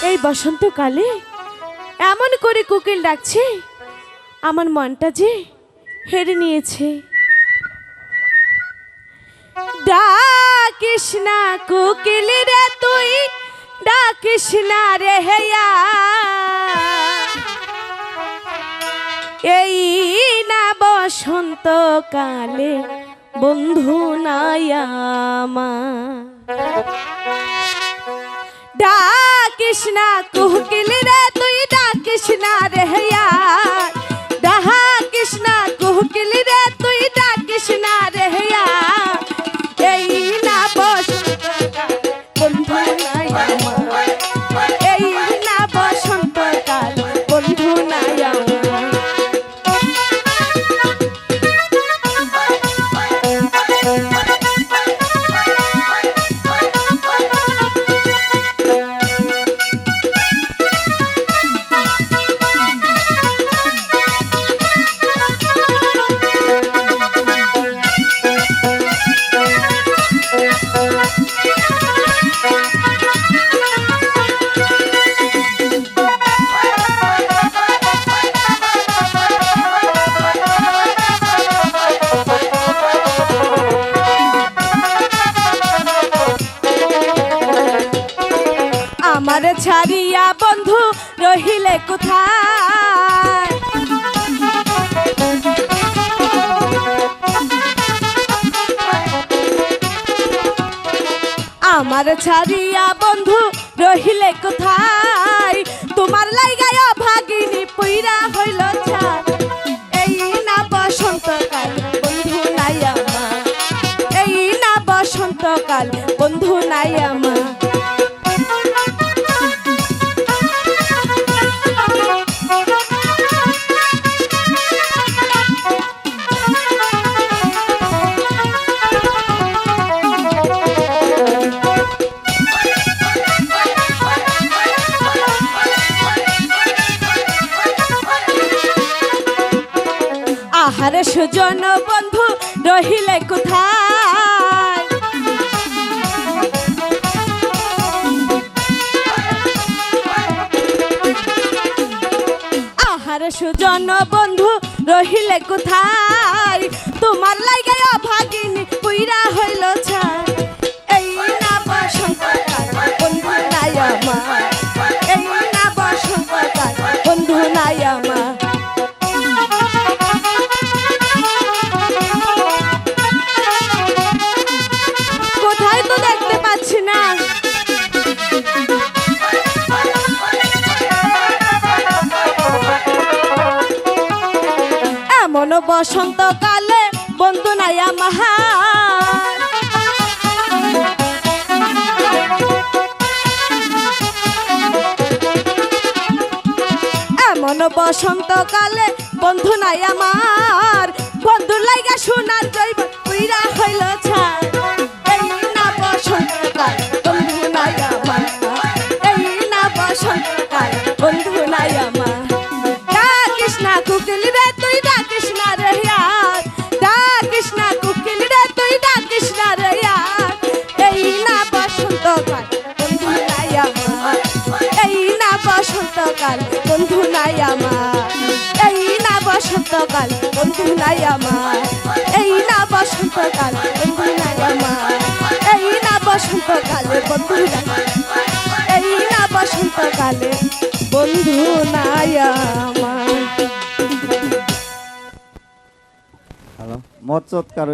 এই বসন্তকালে এমন করে কোকিল ডাকছে, আমার মনটা যে হেরে নিয়েছে। ডাকিস না কোকিল রে তুই, ডাকিস না রে হেয়া, এই না বসন্তকালে বন্ধু নাই আমার। ডাকিস না কোকিল রে তুই, ডাকিস না রে হেয়া, ডাকিস না কোকিল রে তুই, ডাকিস না রে হেয়া, এই না বসন্তকাল বন্ধু নাই আমার, এই না বসন্তকাল বন্ধু নাই আমার। আমার ছাড়িয়া বন্ধু রহিলে কোথায়, আমার ছাড়িয়া বন্ধু রহিলে কোথায়, তোমার লাইগায় ভাগিনী পুইরা হইল ছাড়, এই না বসন্তকাল বন্ধু নাই আমার, এই না বসন্তকাল বন্ধু নাই আমার। আহারে সুজন বন্ধু রহিলে কোথায়, আহারে সুজন বন্ধু রহিলে কোথায়, তোমার লাইগায় ভাগিনী পুইরা হইল ছাড়, এই না বসন্তকাল বন্ধু নাই আমার, এই না বসন্তকাল বন্ধু নাই আমার। কোথায় তো দেখতে পাচ্ছি না, এমন বসন্তকালে বন্ধু নাই আমার, এমন বসন্তকালে বন্ধু নাই আমার, বন্ধুর লাইগা সোনার জৈব পুইরা হইল ছাড়, এই না বসন্তকাল বন্ধু নাই আমার, এই না বসন্তকাল বন্ধু নাই আমার। ডাকিস না কোকিল রে তুই, ডাকিস না রে ইয়ার, ডাকিস না কোকিল রে তুই, ডাকিস না রে ইয়ার, এই না বসন্তকাল বন্ধু নাই আমার, এই না বসন্তকাল বন্ধু নাই আমার, এই না বসন্তকাল বন্ধু নাই আমার, এই না বসন্তকাল বন্ধু নাই আমার, এই না বসন্তকালে বন্ধু নাই, এই না বসন্তকালে বন্ধু নাই আমার। হ্যালো, মত চৎকার।